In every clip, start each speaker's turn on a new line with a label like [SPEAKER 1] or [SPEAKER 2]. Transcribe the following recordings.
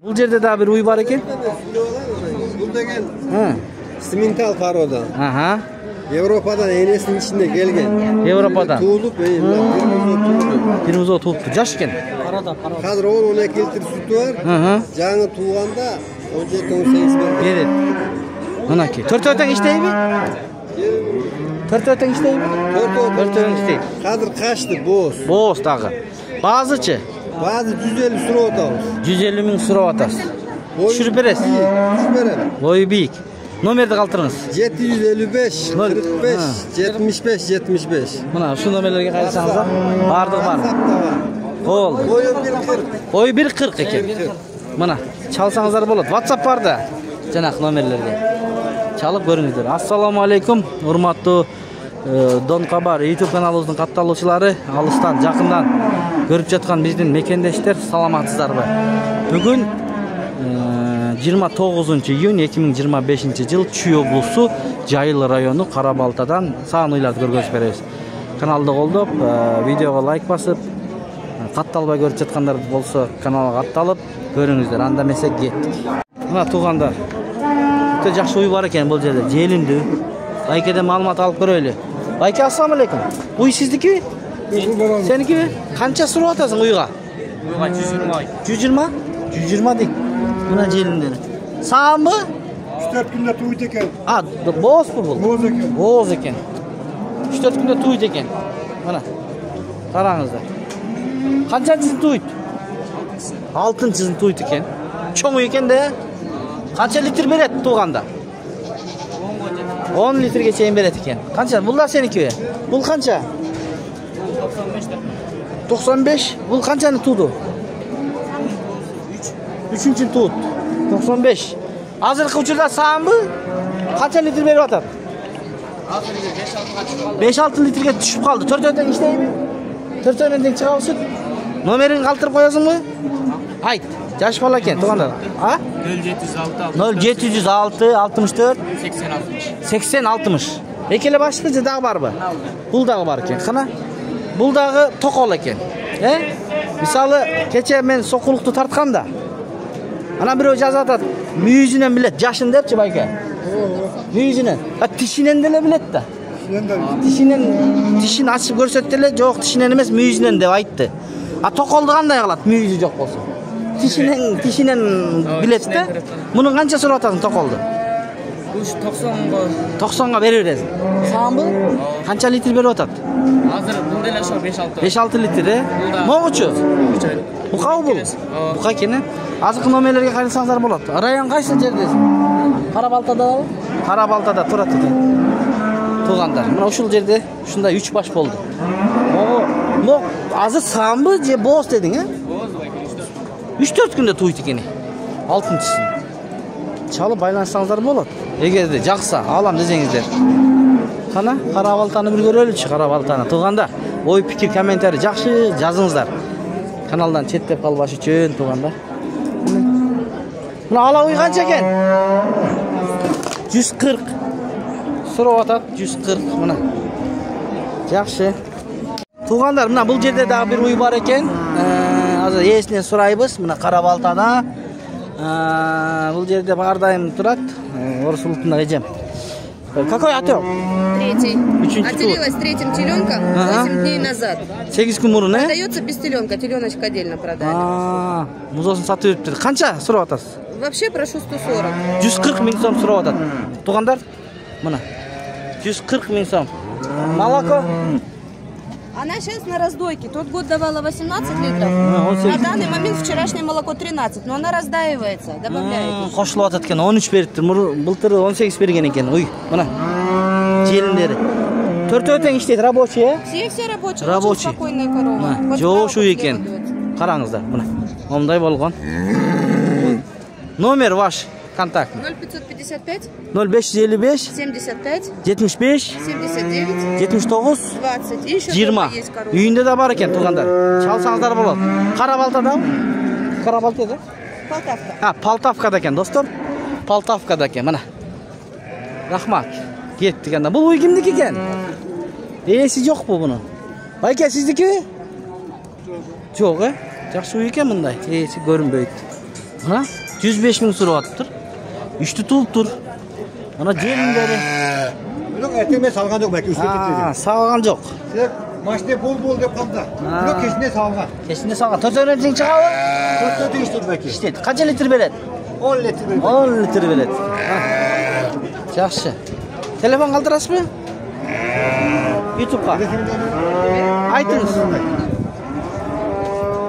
[SPEAKER 1] Bu жерде daha bir uy var eкен.
[SPEAKER 2] Burada gel. Simental paroda.
[SPEAKER 1] Aha.
[SPEAKER 2] Avrupa'dan enesinin içinde gelgen.
[SPEAKER 1] Avrupa'dan.
[SPEAKER 2] Tuğulup
[SPEAKER 1] Birimiz o tuğuptu. Jaş eкен.
[SPEAKER 2] Hazır 10-12 litre sütü var. Жаңы tuğanda 17-18
[SPEAKER 1] Берет. Мынакей. Төртөтөң иштейби? Төртөтөң иштейби? Төртөтөң иштейт.
[SPEAKER 2] Hazır kaçtı boz.
[SPEAKER 1] Боз дагы. Баазычы?
[SPEAKER 2] Bazı 150 sürü otağız.
[SPEAKER 1] 150 миң сурап атасыз. Түшүрүп бересиз.
[SPEAKER 2] Düşürüp verelim.
[SPEAKER 1] Boyu büyük. Номерди калтырыңыз.
[SPEAKER 2] 755 45 75 75.
[SPEAKER 1] Мына ушул номерлерге кайрылсаңыздар, бардыгы бар. Болду.
[SPEAKER 2] Boyu 140.
[SPEAKER 1] Boyu 1.40 eкен. Мына чалсаңыздар болот. WhatsApp бар да. Жанакы номерлерге. Чалып көрүңүздөр. Ассаламу алейкум, урматтуу Дон Кабар YouTube каналыбыздын катталуучулары, алыстан, жакындан көрүп жаткан биздин мекендештер, саламатсыздарбы? Бүгүн 29 июнь 2025 жыл Чүй облусу Жайыл району Карабалтадан саан уйларды көргөзүп беребиз. Каналды колдоп, видеого лайк басып, катталбай көрүп жаткандар болсо каналга катталып көрүңүздөр. Анда эмесе кеттик. Мына туугандар. Өтө жакшы уй бар экен бул жерде. Желиндүү. Байкеден маалымат алып көрөлү. Байке, ассаламу алейкум. Уй сиздики? Сеники? Канча сурап атасың уйга?
[SPEAKER 3] Уйга 120.
[SPEAKER 1] 120? 120 дейт. Мына желиндер. Саамбы?
[SPEAKER 2] 3-4 күндө туйт экен.
[SPEAKER 1] Боозбу бул?
[SPEAKER 2] Боз экен.
[SPEAKER 1] Боз экен. 3-4 күндө туйт экен. Мына. Караңыздар. Канчанчысын туйт? 6-чысын туйт экен. Чоң экен да. Канча литр берет тууганда? 10 litrге чейин берет экен. Канча? Булдар сеники? Бул канча? 95. Бул канчаны тууду? 3-чү туут. 95. Азыркы учурда саамбы? Канча литр берип атат? 5-6 litrге түшүп калды. Төртөтөң иштейби? Төртөөнөн тең чыгабы сүт? Номерин калтырып коесуңбу? Айт. Жаш бала экен, туугандар. 0706 64 80 60. Экеле башты же дагы барбы? Бул дагы бар экен. Кана? Бул дагы токол экен. Мисалы, кече мен сокулукту тартканда. Ана бирөө жазып атат. Мүйүзүнөн билет, жашын депчи байке. Мүйүзүнөн. Тишинен деле билет да. Тишин ачып көрсөттү эле, жок тишинен эмес, мүйүзүнөн деп айтты. Токолду кандай кылат, мүйүзү жок болсо? Тишинен билет да. Мунун канча сурап атасың токолду? 90га бере бересиң. Саамбы? Канча литр берип атат?
[SPEAKER 3] Азыр бул деле ошо 5-6.
[SPEAKER 1] 5-6 литр, Могучу? Букабы бул? Бука экен. Азыркы номерлерге кайрылсаңыздар болот. Район кайсы жердесиң? Карабалтадабы? Карабалтада турат экен. Туугандар, мына ушул жерде ушундай 3 баш болду. Мо азыр саамбы же боз дедиң,
[SPEAKER 3] Боз байке.
[SPEAKER 1] 3-4 күндө туйт экен. 6-чысын. Чалып байланышсаңыздар болот. Эгерде жакса алам десеңиздер. Кана, Карабалтаны бир көрөлүчү, Карабалтаны. Туугандар, ой пикир, комментарий жакшы жазыңыздар. Каналдан четтеп калбаш үчүн, туугандар. Мына ала уй канча экен? 140. Сурап атат 140 мына. Жакшы. Туугандар, мына бул жерде дагы бир уй бар экен. Азыр ээсинен сурайбыз. Мына Карабалтада. Бул жерде ар дайым турат. Орус улутунда эжем. Какой отел?
[SPEAKER 4] Третий. Отелилась третьим теленком 8 дней назад.
[SPEAKER 1] 8 күн мурун,
[SPEAKER 4] Продается без теленка, теленочка отдельно продали.
[SPEAKER 1] Музосын сатып бериптир. Канча сурап атасыз?
[SPEAKER 4] Вообще прошу 140.
[SPEAKER 1] 140 миң сом сурап атат. Туугандар, мына 140 миң сом. Молоко?
[SPEAKER 4] Она сейчас на раздойке. Тот год давала 18 литров. На данный момент вчерашнее молоко 13, но она раздаивается, добавляет.
[SPEAKER 1] Кошулуп атат экен, 13 бериптир. Былтыр 18 берген экен. Уй, мына. Желиндери. Төртөтөң иштейт, рабочий,
[SPEAKER 4] Все рабочие.
[SPEAKER 1] Рабочий.
[SPEAKER 4] Очень спокойная корова.
[SPEAKER 1] Жошуу экен. Караңыздар, мына. Момундай болгон. Номер ваш контакт.
[SPEAKER 4] 0555
[SPEAKER 1] 0555
[SPEAKER 4] 75
[SPEAKER 1] 75
[SPEAKER 4] 79
[SPEAKER 1] 79
[SPEAKER 4] 20. И еще
[SPEAKER 1] 20.
[SPEAKER 4] есть корова.
[SPEAKER 1] Үйүндө да бар экен туугандар. Чалсаңыздар болот. Карабалтадабы? Карабалтада?
[SPEAKER 4] Полтавка.
[SPEAKER 1] Полтавкада экен, достор. Полтавкада экен, мына. Рахмат. Кеттик анда. Бул уй кимдики экен? Ээси жокпу бунун? Байке, сиздики? Жок, Жакшы уй экен мындай. Ээси көрүнбөйт. Mına 105 ming so'rayaptir. Üçtü tuğuptur. Ana jelinderi.
[SPEAKER 2] Yok erteme salgan yok belki üstüne gitti.
[SPEAKER 1] Sağgan yok.
[SPEAKER 2] Sen maçta bol dep kaldı. Yok keşine salgan.
[SPEAKER 1] Keşinde sağgan. 4 öğrencin çıkar.
[SPEAKER 2] 4 işte belki.
[SPEAKER 1] İşte kaç litre veret?
[SPEAKER 2] 10 litre.
[SPEAKER 1] 10 litre veret. Yaxşı. Telefon kaldırasın mı? YouTube'a. Aytınız.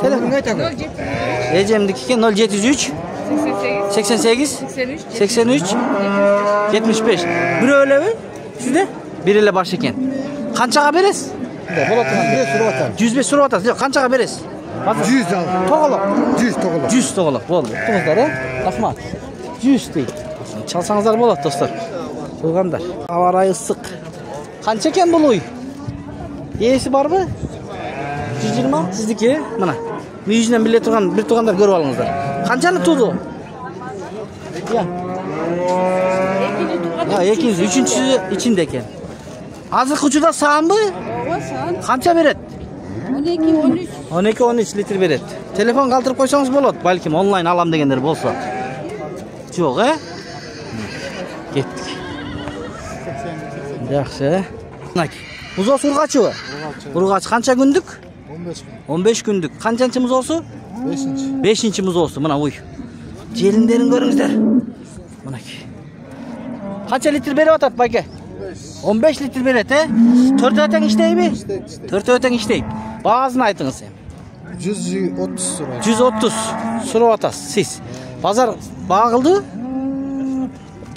[SPEAKER 1] Telefon ne takı? Ecemdeki 0703 88 83 75. Bir öyle mi? Sizde? Bir ile başlayan. Kançaga beresiz?
[SPEAKER 2] Bolatın
[SPEAKER 1] 105 so'rab atasiz. Yo'q, qanchaga berasiz?
[SPEAKER 2] 100 al.
[SPEAKER 1] To'g'liq.
[SPEAKER 2] 100 to'g'liq.
[SPEAKER 1] 100 to'g'liq. Bo'ldi. Tutingizlar, rahmat. 100 deydi. Çalsangızlar bo'ladi do'stlar. Qo'yganlar. Havo rayi issiq. Qancha ekan bu uy? Yeyisi bormi? 120 sizniki. Mana. Bu yüzden bir turganlar ko'rib olingizlar. Qanchalik turdi? Ya, ikinci, üçüncüsü içinde ekan. Hozir quchuda sağmı? Qancha beradi? 12-13 litr beradi. Telefon qoldirib qo'ysangiz bo'ladi, balkim onlayn alam deganlar bo'lsa. Yo'q, he? Ketdik. Yaxshi. Muzoz urg'achi bu. Urg'achi qancha kunlik? 15 kunlik. Qanchanchi muzosi? 5-chi muzosi. Mana uy. Jelinderini ko'ringizlar. Mana. Qancha litr beryapti baka? 15 litr beradi, he? 4 öteng ishtaymi? 4 öteng ishtaydi. Bag'asini aytingiz ham.
[SPEAKER 2] 130 so'raydi.
[SPEAKER 1] 130 so'rab atasiz siz. Bozor bag'ildi?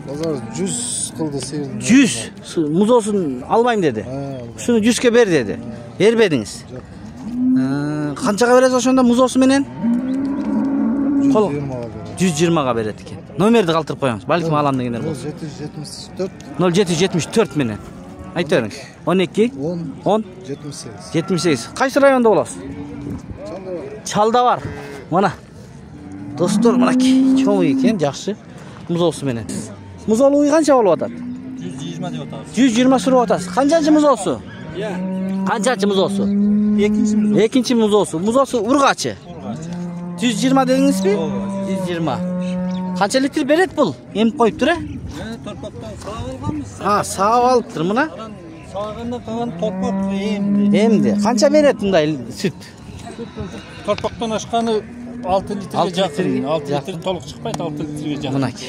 [SPEAKER 2] Bozor 100 qildi sevdim.
[SPEAKER 1] 100 muzosun almayım dedi. Şunu 100 ke ber dedi. Berbediniz. Qanchaga berasiz o'shanda muzosi menen? 120 ga beradi ekan. Nomerni qoldirib qo'yamiz. Balkim alam deganlar bo'lsa. 0774 menen. Aytavering. 12 10 78. Qaysi rayonda bo'lasiz? Chaldavar. Mana. Do'stlar, mana cho'ng ekan, yaxshi. Muzosi menen. Muzol uy qancha bo'lyapti?
[SPEAKER 3] 120 deb atasiz.
[SPEAKER 1] 120 so'rab atasiz. Qanchachi muzosi? Qanchachi muzosi? Ikkinchi muzosi. Muzosi urg'achi. 120 dedingizmi? 120. Qancha litr beradi bu? Em qo'yib tur-a?
[SPEAKER 3] Torpaqdan sağ olganmiz.
[SPEAKER 1] Ha, sağ olibdir mana.
[SPEAKER 3] Sağganda qolgan torpaq emdi.
[SPEAKER 1] Emdi. Qancha beradi bunday süt?
[SPEAKER 3] Torpaqdan oshqani 6 litrga yaqin. 6 litr to'liq chiqmaydi, 6 litrga yaqin.
[SPEAKER 1] Manaki.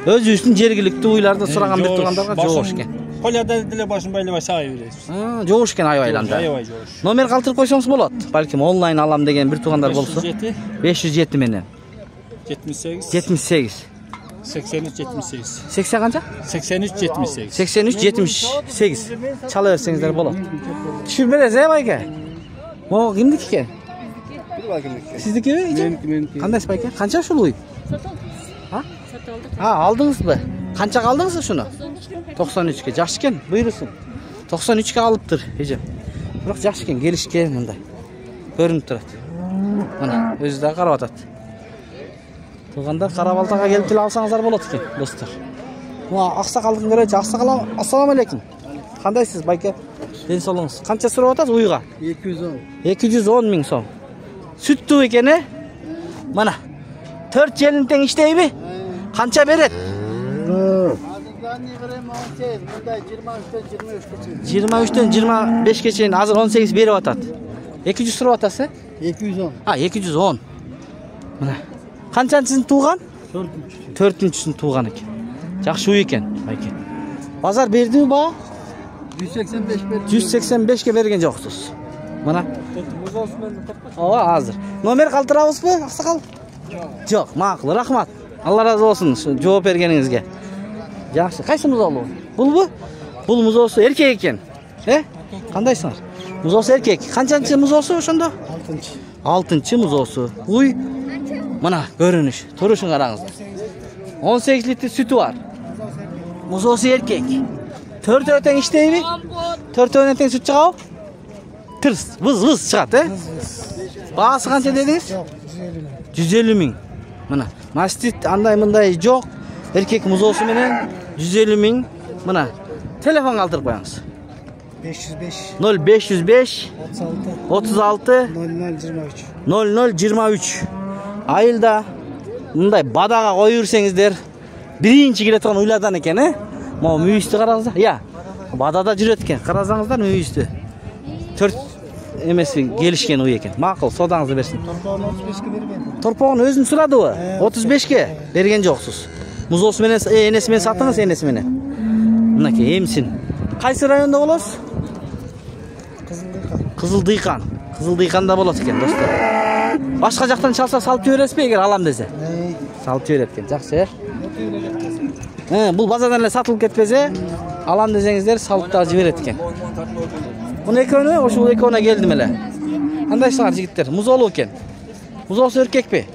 [SPEAKER 1] O'zingizning jergilikli uylarda so'ragan bir turganlarga jo'sh ekan.
[SPEAKER 3] Qo'lyada dile boshini baylab saylaverasiz.
[SPEAKER 1] Ha, jo'sh ekan ayoylanda.
[SPEAKER 3] Ayoy jo'sh.
[SPEAKER 1] Nomer qoldirib qo'ysangiz bo'ladi. Balkim onlayn alam degan bir turganlar bo'lsa. 507 menen.
[SPEAKER 3] 78
[SPEAKER 1] 78.
[SPEAKER 3] 83 78.
[SPEAKER 1] 80 qancha?
[SPEAKER 3] 83 78.
[SPEAKER 1] 83 78. Çalaversengizler bo'ladi. Tushirberasiz, he aka? Bu kimniki ekan? Siznikimi?
[SPEAKER 2] Meniki.
[SPEAKER 1] Qanday aka? Qancha shu uy? Ha? Ha, aldingizmi? Qancha qaldingiz shuni? 93 ga. Yaxshi ekan, buyursin. 93 ga olibdir, hejam. Biroq yaxshi ekan, kelishgan bunday. Ko'rinib turadi. Mana, o'zida qarab o'tadi. Turganda Qarabaltaga kelib til olsangizlar bo'ladi ekan, do'stlar. Bu oqsoqolning ko'rachi, oqsoqol, assalomu alaykum. Qandaysiz, baka? Sog'ligingiz. Qancha so'rab o'tasiz uyga?
[SPEAKER 2] 210.
[SPEAKER 1] 210 ming so'm. Sütdü ekan-a? Mana 4 jelin teng ishtaymi? Qancha beradi? 23dan 25 gacha, hozir 18 berib atadi. 200 so'rab atasiz?
[SPEAKER 2] 210.
[SPEAKER 1] Ha, 210. Mana. Qanchanchini tug'gan? 4-chisini tug'gan ekan. Yaxshi uy ekan, aka. Bozor berdimi bu?
[SPEAKER 2] 185 berdi.
[SPEAKER 1] 185 ga bergan jo'qsiz. Mana. Ava hozir. Nomer qoldirabizmi? Oqsoqol? Yo'q, ma'qul, rahmat. Alloh razı olsun shu javob berganingizga. Yaxshi. Qaysi muzol bu? Bulmi? Bul muzosi erkak ekan. He? Qandaysizlar? Muzosi erkak. Qanchanchi muzosi o'shanda? 6-chi muzosi. Uy. Mana ko'rinish. Turishini qarangizlar. 18 litr sütü var. Muzosi erkak. 4 öteng ishtaymi? 4 öteng süt chiqib? Tırs, vız çıqat, he? Bağısı qancha dediniz? 150 ming. Mana, mastit anday bunday yo'q. Erkek muzosi menen 150 ming. Mana, telefon qoldirib qo'yamiz. 0505 36 0023. Ayılda мындай бадага кое берсеңиздер биринчи келе турган уйладан экен, Могу мүйүздү караңыздар. Я, бадада жүрөт экен. Карасаңыздар мүйүздү. 4 эмеси келишкен уй экен. Макул, содаңызды берсин.
[SPEAKER 2] Торпогун 35ке берген.
[SPEAKER 1] Торпогун өзүн сурадыбы? 35ке берген жоксуз. Музоосу менен энеси менен сатыңыз, энеси менен. Мынакей эмсин. Кайсы районда болосуз? Кызылдыйкан. Кызылдыйканда болот экен, достор. Башка жактан чалса салып жибересизби эгер алам десе? Салып жиберет экен. Жакшы, бул базардан эле сатылып кетпесе, алам десеңиздер салып да жиберет экен. Муну экөөнү, ошол экөөнө келдим эле. Кандайсыңар жигиттер? Музоолуу экен. Музоосу эркекпи?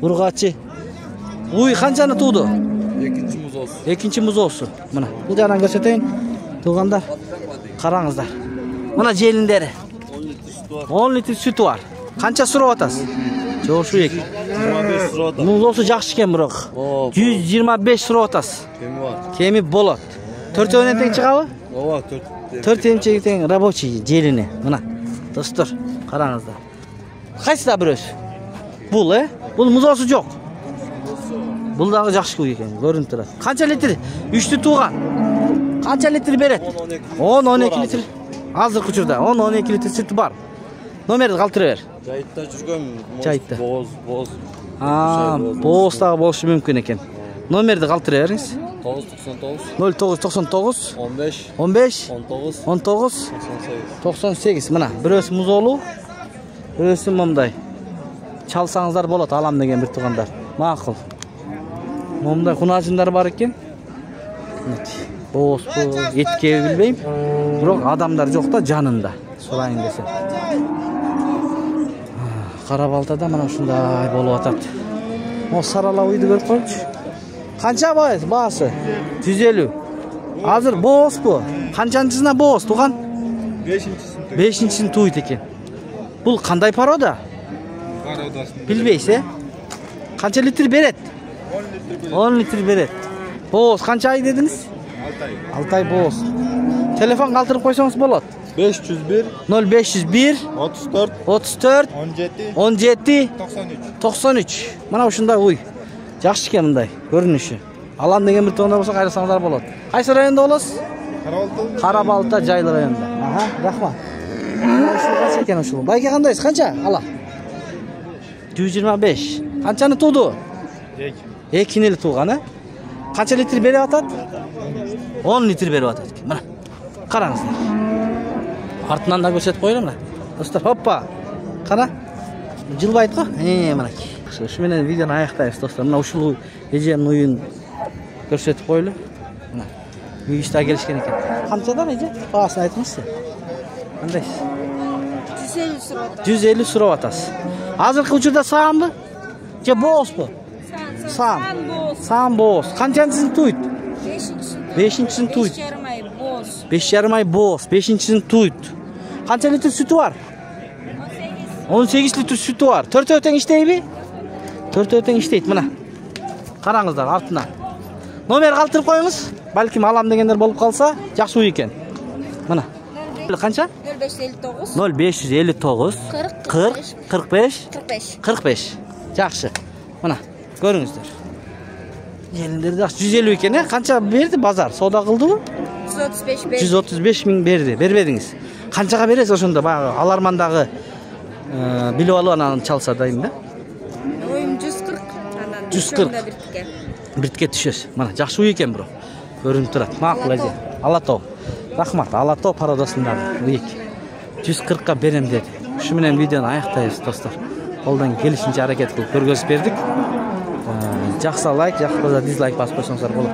[SPEAKER 1] Ургачы. Уй, канчаны тууду?
[SPEAKER 3] Экинчи музоосу.
[SPEAKER 1] Экинчи музоосу. Мына, бул жагынан көрсөтөйүн. Туугандар, караңыздар. Мына желиндери. 10 литр сүтү бар. Канча сурап атасыз? Жошу эки.
[SPEAKER 3] 25 сурап атам.
[SPEAKER 1] Музоосу жакшы экен бирок. 125 сурап атасыз.
[SPEAKER 3] Кеми бар.
[SPEAKER 1] Кеми болот. 4-өөдөн тең чыгабы?
[SPEAKER 3] Ооба,
[SPEAKER 1] 4 эмчеги тең рабочий желини. Мына, достор, караңыздар. Кайсыда бирөөсү? Бул, Бул музоосу жок. Бул дагы жакшы күй экен, көрүнүп турат. Канча литр? 3тү тууган. Канча литр берет? 10-12 литр. Азыр учурда 10-12 литр сүтү бар. Номерди калтырып бер.
[SPEAKER 3] Жайытта жүргөм.
[SPEAKER 1] Жайытта.
[SPEAKER 3] Боз.
[SPEAKER 1] Боз дагы болушу мүмкүн экен. Номерди калтырып бериңиз.
[SPEAKER 3] 999
[SPEAKER 1] 0999
[SPEAKER 3] 15
[SPEAKER 1] 15
[SPEAKER 3] 19
[SPEAKER 1] 19 98. Мына, бирөөсү музоолуу, бирөөсү момдай. Чалсаңыздар болот, алам деген бир туугандар. Макул. Момдай кунажындар бар экен. Бооспу, этке билбейм. Бирок адамдар жок да жанында. Сурайын десем. Кара балтада мына ушундай болуп атат. Mo sarala uydu көрүп коюңчу. Канча баасы? 150. Азыр бооспу? Канчанчысына боос, туган? 5-син туйт экен. Бул кандай порода? Билбейсиз, Канча литр берет? 10 литр берет. Боос канча ай дедиңиз? 6 ай боос. Телефон калтырып койсоңуз болот.
[SPEAKER 2] 501
[SPEAKER 1] 0501
[SPEAKER 2] 34
[SPEAKER 1] 17 93. Мына ушундай уй. Жакшы экен мындай көрүнүшү. Алам деген бир тонда болсо кайрысаңыздар болот. Кайсы районда болосуз? Кара балта жайлы районда. Рахмат. Ушул кача экен ушул. Байке кандайсыз? Канча? Ала. 125. Канчаны тууду? 2 эле тууган, Канча литр берип атат? 10 литр берип атат. Мына. Караңыздар. Артынан да көрсөтүп коелу мына. Достор, хоппа. Кара. Жылбайт го? Мынакей. Ушу менен видеону аяктайбыз, достор. Мына ушул эженин уюн көрсөтүп коелу. Мына. Үйүстө келишкен экен. Канчадан эже? Баасын айтыңызчы. Кандайсыз?
[SPEAKER 4] 150 сурап атам.
[SPEAKER 1] 150 сурап атасыз. Азыркы учурда саамбы? Же бооспу? Саам. Саам боос. Канчанчысын туйт? 5-син туйт.
[SPEAKER 4] 5,5 ай боос.
[SPEAKER 1] 5,5 ай боос. 5-син туйт. Канча литр сүтү бар? 18 литр сүтү бар. 4 тең иштейби? 4 тең иштейт, мына. Караңыздар артына. Номер калтырып коюңуз. Балким алам дегендер болуп калса, жакшы уй экен. Мына. Канча?
[SPEAKER 4] 0559
[SPEAKER 1] 0559 40 45 45. Жакшы. Мына, көрүңүздөр. Желиндер жакшы 150 экен, Канча берди базар? Соода кылдыбы?
[SPEAKER 4] 135 берди.
[SPEAKER 1] 135 миң берди. Бербедиңиз. Канчага бересиз ошондо баягы алармандагы билип алып анан чалса дайым да?
[SPEAKER 4] Оюм 140. Анан
[SPEAKER 1] 140. Биртке түшөсүз. Мына, жакшы уй экен бирок. Көрүнүп турат. Макул эже. Алатоо. Рахмат. Алатоо пародасындагы уй. 140ка берем деди. Ушу менен видеону аяктайбыз, достор. Колдон келишинче аракет кылып көргөзүп бердик. Жакса лайк, жакпаса дизлайк басып койсоңуздар болот.